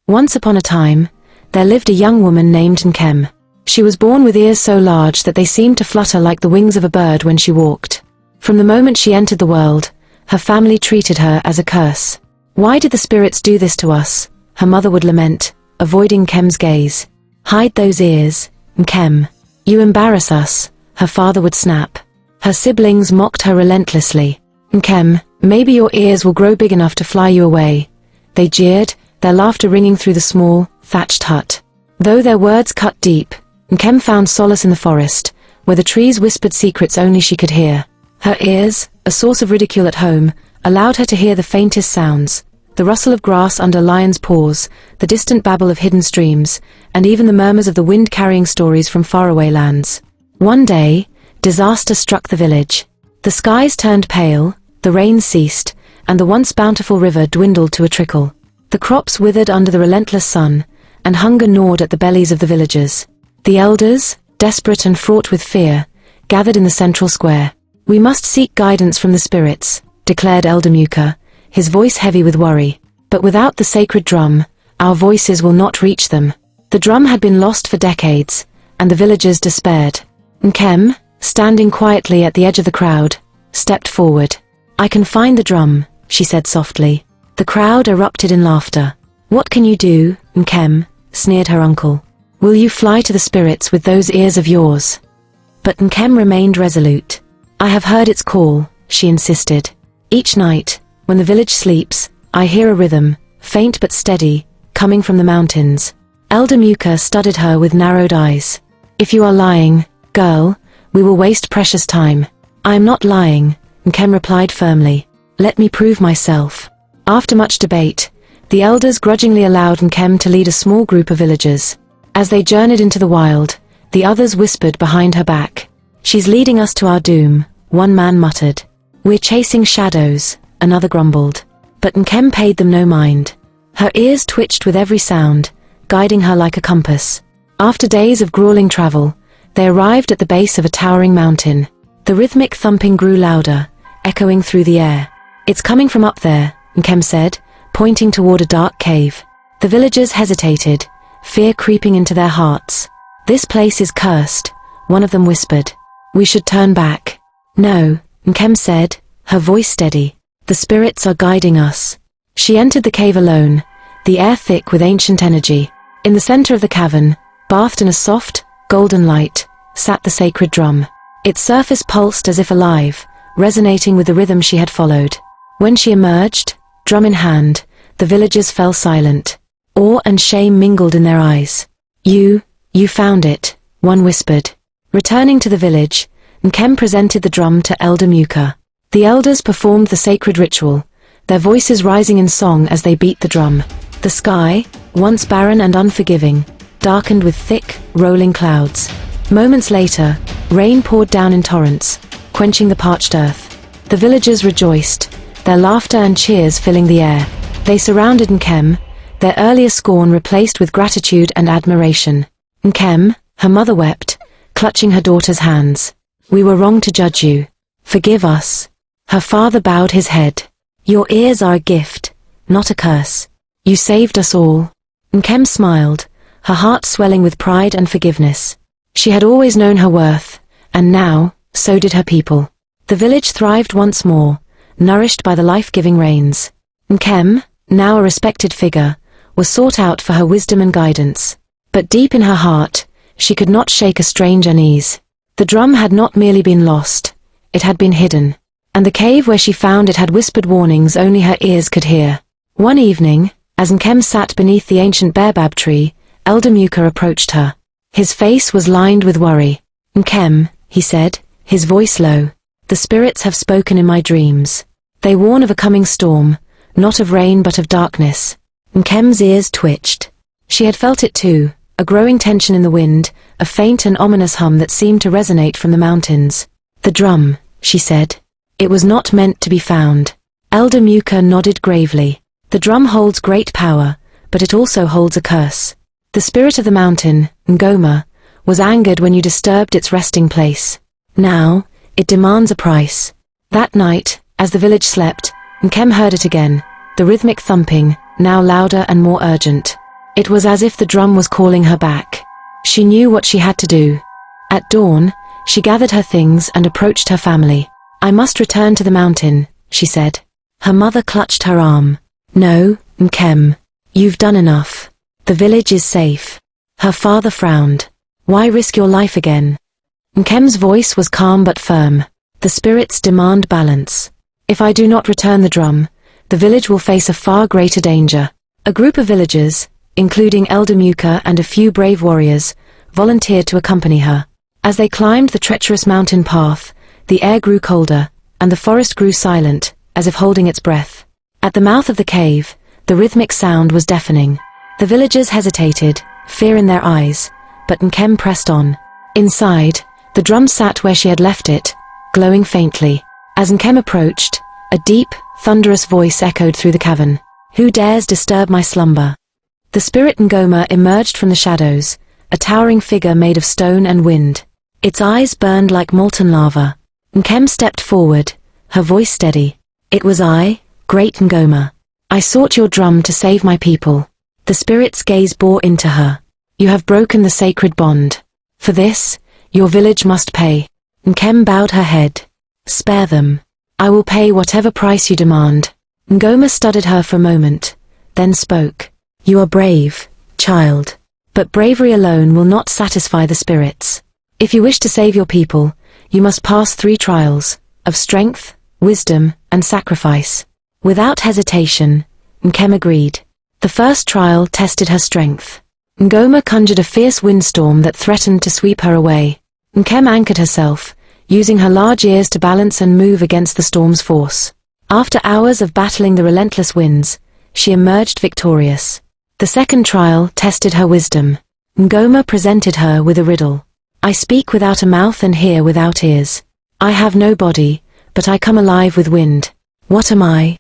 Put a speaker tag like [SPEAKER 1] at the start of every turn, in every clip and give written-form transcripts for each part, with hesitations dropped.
[SPEAKER 1] Once upon a time, there lived a young woman named Nkem. She was born with ears so large that they seemed to flutter like the wings of a bird when she walked. From the moment she entered the world, her family treated her as a curse. "Why did the spirits do this to us?" her mother would lament, avoiding Nkem's gaze. "Hide those ears, Nkem. You embarrass us," her father would snap. Her siblings mocked her relentlessly. "Nkem, maybe your ears will grow big enough to fly you away," they jeered, their laughter ringing through the small, thatched hut. Though their words cut deep, Nkem found solace in the forest, where the trees whispered secrets only she could hear. Her ears, a source of ridicule at home, allowed her to hear the faintest sounds, the rustle of grass under lions' paws, the distant babble of hidden streams, and even the murmurs of the wind carrying stories from faraway lands. One day, disaster struck the village. The skies turned pale, the rain ceased, and the once bountiful river dwindled to a trickle. The crops withered under the relentless sun, and hunger gnawed at the bellies of the villagers. The elders, desperate and fraught with fear, gathered in the central square. "We must seek guidance from the spirits," declared Elder Muka, his voice heavy with worry. "But without the sacred drum, our voices will not reach them." The drum had been lost for decades, and the villagers despaired. Nkem, standing quietly at the edge of the crowd, stepped forward. "I can find the drum," she said softly. The crowd erupted in laughter. "What can you do, Nkem?" sneered her uncle. "Will you fly to the spirits with those ears of yours?" But Nkem remained resolute. "I have heard its call," she insisted. "Each night, when the village sleeps, I hear a rhythm, faint but steady, coming from the mountains." Elder Muka studied her with narrowed eyes. "If you are lying, girl, we will waste precious time." "I am not lying," Nkem replied firmly. "Let me prove myself." After much debate, the elders grudgingly allowed Nkem to lead a small group of villagers. As they journeyed into the wild, the others whispered behind her back. "She's leading us to our doom," one man muttered. "We're chasing shadows," another grumbled. But Nkem paid them no mind. Her ears twitched with every sound, guiding her like a compass. After days of grueling travel, they arrived at the base of a towering mountain. The rhythmic thumping grew louder, echoing through the air. "It's coming from up there," Nkem said, pointing toward a dark cave. The villagers hesitated, fear creeping into their hearts. "This place is cursed," one of them whispered. "We should turn back." "No," Nkem said, her voice steady. "The spirits are guiding us." She entered the cave alone, the air thick with ancient energy. In the center of the cavern, bathed in a soft, golden light, sat the sacred drum. Its surface pulsed as if alive, resonating with the rhythm she had followed. When she emerged, drum in hand, the villagers fell silent. Awe and shame mingled in their eyes. You found it," one whispered. Returning to the village, Nkem presented the drum to Elder Muka. The elders performed the sacred ritual, their voices rising in song as they beat the drum. The sky, once barren and unforgiving, darkened with thick, rolling clouds. Moments later, rain poured down in torrents, quenching the parched earth. The villagers rejoiced, their laughter and cheers filling the air. They surrounded Nkem, their earlier scorn replaced with gratitude and admiration. "Nkem," her mother wept, clutching her daughter's hands. "We were wrong to judge you. Forgive us." Her father bowed his head. "Your ears are a gift, not a curse. You saved us all." Nkem smiled, her heart swelling with pride and forgiveness. She had always known her worth, and now, so did her people. The village thrived once more, nourished by the life-giving rains. Nkem, now a respected figure, was sought out for her wisdom and guidance. But deep in her heart, she could not shake a strange unease. The drum had not merely been lost, it had been hidden. And the cave where she found it had whispered warnings only her ears could hear. One evening, as Nkem sat beneath the ancient baobab tree, Elder Muka approached her. His face was lined with worry. "Nkem," he said, his voice low, "the spirits have spoken in my dreams. They warn of a coming storm, not of rain but of darkness." Nkem's ears twitched. She had felt it too, a growing tension in the wind, a faint and ominous hum that seemed to resonate from the mountains. "The drum," she said. "It was not meant to be found." Elder Muka nodded gravely. "The drum holds great power, but it also holds a curse. The spirit of the mountain, Ngoma, was angered when you disturbed its resting place. Now, it demands a price." That night, as the village slept, Nkem heard it again, the rhythmic thumping, now louder and more urgent. It was as if the drum was calling her back. She knew what she had to do. At dawn, she gathered her things and approached her family. "I must return to the mountain," she said. Her mother clutched her arm. "No, Nkem. You've done enough. The village is safe." Her father frowned. "Why risk your life again?" Nkem's voice was calm but firm. "The spirits demand balance. If I do not return the drum, the village will face a far greater danger." A group of villagers, including Elder Muka and a few brave warriors, volunteered to accompany her. As they climbed the treacherous mountain path, the air grew colder, and the forest grew silent, as if holding its breath. At the mouth of the cave, the rhythmic sound was deafening. The villagers hesitated, fear in their eyes, but Nkem pressed on. Inside, the drum sat where she had left it, glowing faintly. As Nkem approached, a deep, thunderous voice echoed through the cavern. "Who dares disturb my slumber?" The spirit Ngoma emerged from the shadows, a towering figure made of stone and wind. Its eyes burned like molten lava. Nkem stepped forward, her voice steady. "It was I, great Ngoma. I sought your drum to save my people." The spirit's gaze bore into her. "You have broken the sacred bond. For this, your village must pay." Nkem bowed her head. "Spare them. I will pay whatever price you demand." Ngoma studied her for a moment, then spoke. "You are brave, child. But bravery alone will not satisfy the spirits. If you wish to save your people, you must pass 3 trials, of strength, wisdom, and sacrifice." Without hesitation, Nkem agreed. The first trial tested her strength. Ngoma conjured a fierce windstorm that threatened to sweep her away. Nkem anchored herself, using her large ears to balance and move against the storm's force. After hours of battling the relentless winds, she emerged victorious. The second trial tested her wisdom. Ngoma presented her with a riddle. "I speak without a mouth and hear without ears. I have no body, but I come alive with wind. What am I?"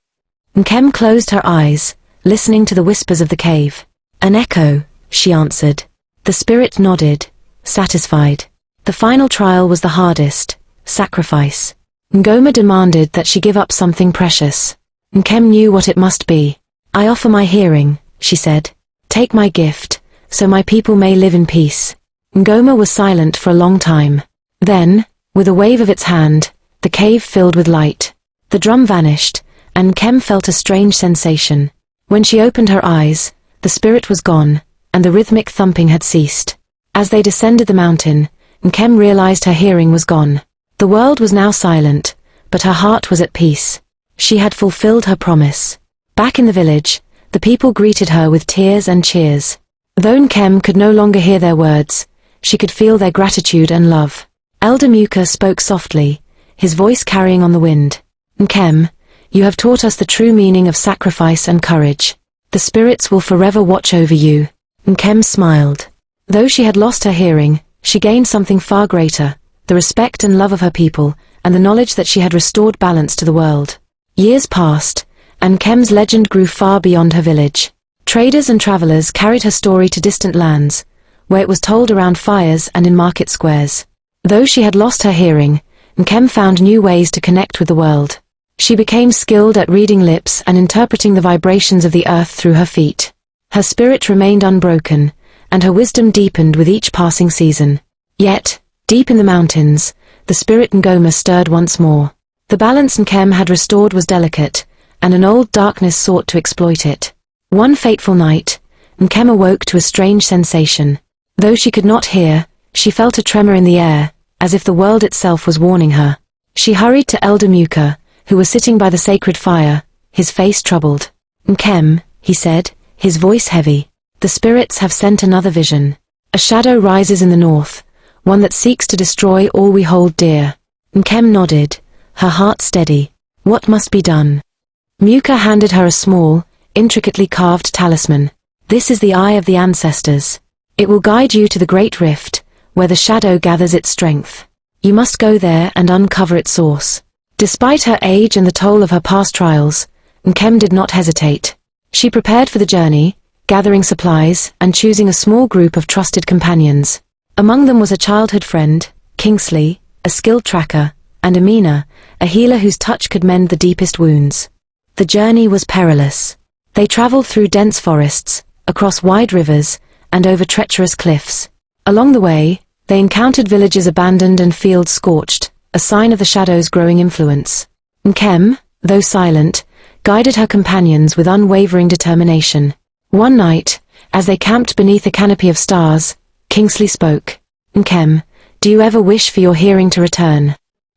[SPEAKER 1] Nkem closed her eyes, listening to the whispers of the cave. "An echo," she answered. The spirit nodded, satisfied. The final trial was the hardest, sacrifice. Ngoma demanded that she give up something precious. Nkem knew what it must be. "I offer my hearing," she said. "Take my gift, so my people may live in peace." Ngoma was silent for a long time. Then, with a wave of its hand, the cave filled with light. The drum vanished, and Nkem felt a strange sensation. When she opened her eyes, the spirit was gone, and the rhythmic thumping had ceased. As they descended the mountain, Nkem realized her hearing was gone. The world was now silent, but her heart was at peace. She had fulfilled her promise. Back in the village, the people greeted her with tears and cheers. Though Nkem could no longer hear their words, she could feel their gratitude and love. Elder Muka spoke softly, his voice carrying on the wind. "Nkem, you have taught us the true meaning of sacrifice and courage. The spirits will forever watch over you." Nkem smiled. Though she had lost her hearing, she gained something far greater, the respect and love of her people, and the knowledge that she had restored balance to the world. Years passed, and Nkem's legend grew far beyond her village. Traders and travelers carried her story to distant lands, where it was told around fires and in market squares. Though she had lost her hearing, Nkem found new ways to connect with the world. She became skilled at reading lips and interpreting the vibrations of the earth through her feet. Her spirit remained unbroken, and her wisdom deepened with each passing season. Yet, deep in the mountains, the spirit Ngoma stirred once more. The balance Nkem had restored was delicate, and an old darkness sought to exploit it. One fateful night, Nkem awoke to a strange sensation. Though she could not hear, she felt a tremor in the air, as if the world itself was warning her. She hurried to Elder Muka, who was sitting by the sacred fire, his face troubled. "Nkem," he said, his voice heavy, "the spirits have sent another vision. A shadow rises in the north, one that seeks to destroy all we hold dear." Nkem nodded, her heart steady. What must be done? Muka handed her a small, intricately carved talisman. "This is the eye of the ancestors. It will guide you to the great rift, where the shadow gathers its strength. You must go there and uncover its source." Despite her age and the toll of her past trials, Nkem did not hesitate. She prepared for the journey, gathering supplies and choosing a small group of trusted companions. Among them was a childhood friend, Kingsley, a skilled tracker, and Amina, a healer whose touch could mend the deepest wounds. The journey was perilous. They traveled through dense forests, across wide rivers, and over treacherous cliffs. Along the way, they encountered villages abandoned and fields scorched, a sign of the shadow's growing influence. Nkem, though silent, guided her companions with unwavering determination. One night, as they camped beneath a canopy of stars, Kingsley spoke. Nkem, do you ever wish for your hearing to return?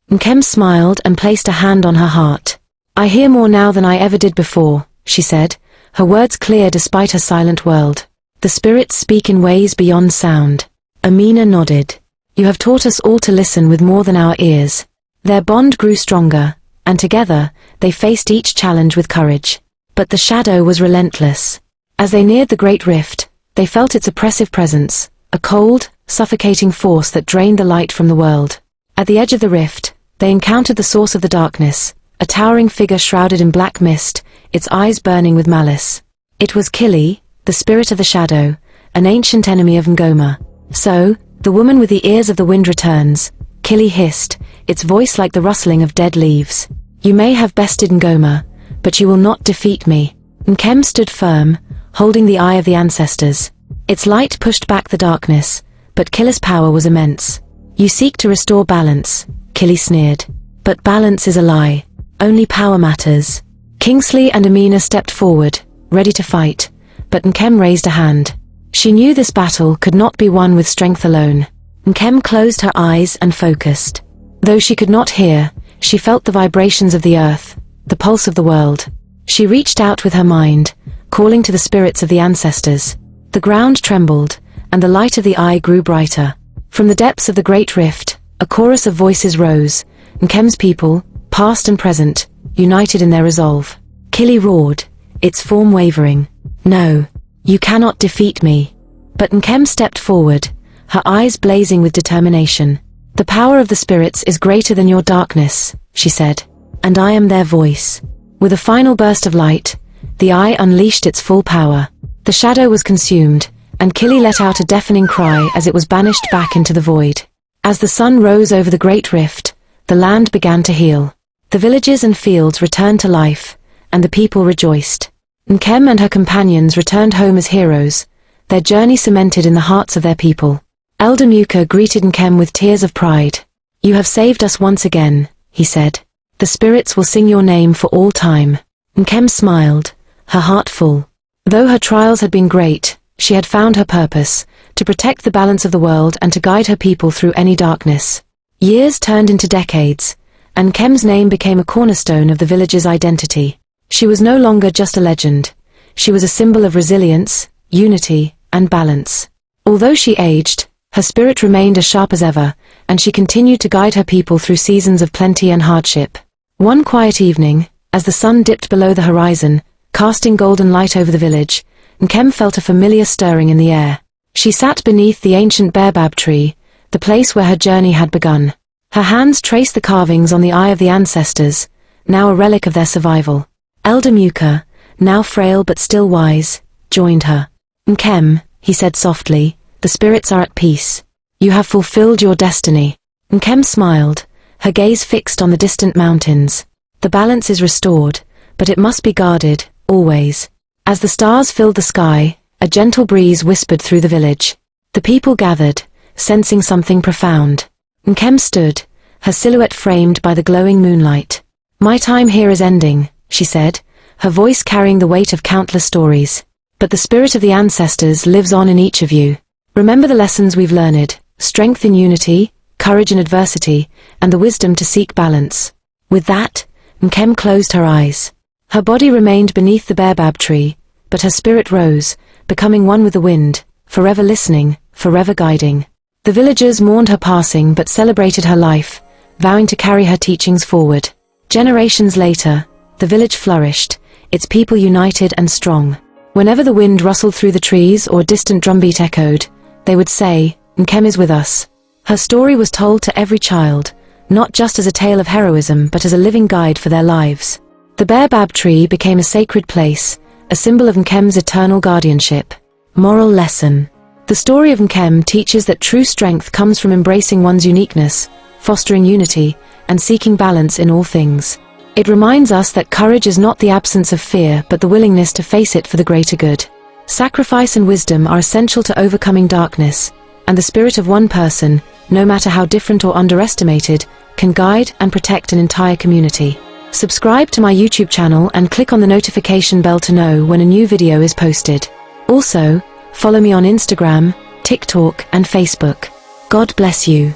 [SPEAKER 1] Nkem smiled and placed a hand on her heart. I hear more now than I ever did before, she said, her words clear despite her silent world. The spirits speak in ways beyond sound. Amina nodded. You have taught us all to listen with more than our ears. Their bond grew stronger, and together, they faced each challenge with courage. But the shadow was relentless. As they neared the Great Rift, they felt its oppressive presence, a cold, suffocating force that drained the light from the world. At the edge of the rift, they encountered the source of the darkness, a towering figure shrouded in black mist, its eyes burning with malice. It was Kili, the spirit of the shadow, an ancient enemy of Ngoma. So, the woman with the ears of the wind returns, Kili hissed, its voice like the rustling of dead leaves. You may have bested Ngoma, but you will not defeat me. Nkem stood firm, holding the eye of the ancestors. Its light pushed back the darkness, but Kili's power was immense. You seek to restore balance, Kili sneered. But balance is a lie. Only power matters. Kingsley and Amina stepped forward, ready to fight, but Nkem raised a hand. She knew this battle could not be won with strength alone. Nkem closed her eyes and focused. Though she could not hear, she felt the vibrations of the earth, the pulse of the world. She reached out with her mind, calling to the spirits of the ancestors. The ground trembled, and the light of the eye grew brighter. From the depths of the Great Rift, a chorus of voices rose, Nkem's people, past and present, united in their resolve. Kili roared, its form wavering. No, you cannot defeat me. But Nkem stepped forward, her eyes blazing with determination. The power of the spirits is greater than your darkness, she said, and I am their voice. With a final burst of light, the eye unleashed its full power. The shadow was consumed, and Kili let out a deafening cry as it was banished back into the void. As the sun rose over the Great Rift, the land began to heal. The villages and fields returned to life, and the people rejoiced. Nkem and her companions returned home as heroes, their journey cemented in the hearts of their people. Elder Muka greeted Nkem with tears of pride. You have saved us once again, he said. The spirits will sing your name for all time. Nkem smiled, her heart full. Though her trials had been great, she had found her purpose, to protect the balance of the world and to guide her people through any darkness. Years turned into decades, and Nkem's name became a cornerstone of the village's identity. She was no longer just a legend. She was a symbol of resilience, unity, and balance. Although she aged, her spirit remained as sharp as ever, and she continued to guide her people through seasons of plenty and hardship. One quiet evening, as the sun dipped below the horizon, casting golden light over the village, Nkem felt a familiar stirring in the air. She sat beneath the ancient baobab tree, the place where her journey had begun. Her hands traced the carvings on the eye of the ancestors, now a relic of their survival. Elder Muka, now frail but still wise, joined her. Nkem, he said softly, the spirits are at peace. You have fulfilled your destiny. Nkem smiled, her gaze fixed on the distant mountains. The balance is restored, but it must be guarded, always. As the stars filled the sky, a gentle breeze whispered through the village. The people gathered, sensing something profound. Nkem stood, her silhouette framed by the glowing moonlight. My time here is ending, she said, her voice carrying the weight of countless stories. But the spirit of the ancestors lives on in each of you. Remember the lessons we've learned, strength in unity, courage in adversity, and the wisdom to seek balance. With that, Nkem closed her eyes. Her body remained beneath the baobab tree, but her spirit rose, becoming one with the wind, forever listening, forever guiding. The villagers mourned her passing but celebrated her life, vowing to carry her teachings forward. Generations later, the village flourished, its people united and strong. Whenever the wind rustled through the trees or a distant drumbeat echoed, they would say, Nkem is with us. Her story was told to every child, not just as a tale of heroism but as a living guide for their lives. The baobab tree became a sacred place, a symbol of Nkem's eternal guardianship. Moral lesson. The story of Nkem teaches that true strength comes from embracing one's uniqueness, fostering unity, and seeking balance in all things. It reminds us that courage is not the absence of fear but the willingness to face it for the greater good. Sacrifice and wisdom are essential to overcoming darkness, and the spirit of one person, no matter how different or underestimated, can guide and protect an entire community. Subscribe to my YouTube channel and click on the notification bell to know when a new video is posted. Also, follow me on Instagram, TikTok, and Facebook. God bless you.